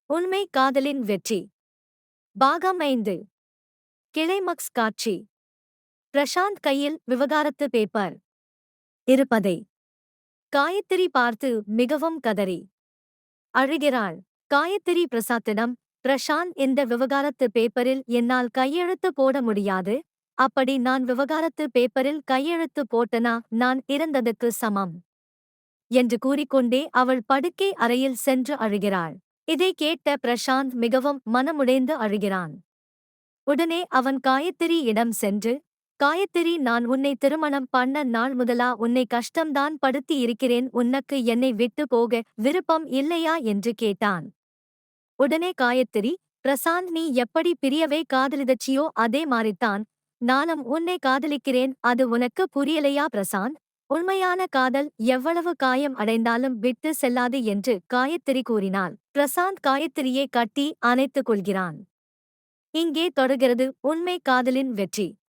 உண்மை காதலின் வெற்றி. பாகம் 5. கிளைமக்ஸ் காட்சி. பிரசாந்த் கையில் விவகாரத்து பேப்பர் இருப்பதை காயத்ரி பார்த்து மிகவும் கதறி அழுகிறாள். காயத்ரி பிரசாத்திடம், பிரசாந்த், இந்த விவகாரத்து பேப்பரில் என்னால் கையெழுத்து போட முடியாது. அப்படி நான் விவகாரத்து பேப்பரில் கையெழுத்து போட்டனா நான் இறந்ததுக்கு சமம் என்று கூறிக்கொண்டே அவள் படுக்கை அறையில் சென்று அழுகிறாள். இதை கேட்ட பிரசாந்த் மிகவும் மனமுடைந்து அழுகிறான். உடனே அவன் காயத்ரி இடம் சென்று, காயத்ரி, நான் உன்னை திருமணம் பண்ண நாள் முதலா உன்னை கஷ்டம்தான் படுத்தி இருக்கிறேன். உனக்கு என்னை விட்டு போக விருப்பம் இல்லையா என்று கேட்டான். உடனே காயத்ரி, பிரசாந்த், நீ எப்படி பிரியவை காதலிதச்சியோ அதே மாறித்தான் நானும் உன்னை காதலிக்கிறேன். அது உனக்கு புரியலையா பிரசாந்த்? உண்மையான காதல் எவ்வளவு காயம் அடைந்தாலும் விட்டு செல்லாது என்று காயத்ரி கூறினாள். பிரசாந்த் காயத்ரியை கட்டி அணைத்துக் கொள்கிறான். இங்கே தொடர்கிறது உண்மை காதலின் வெற்றி.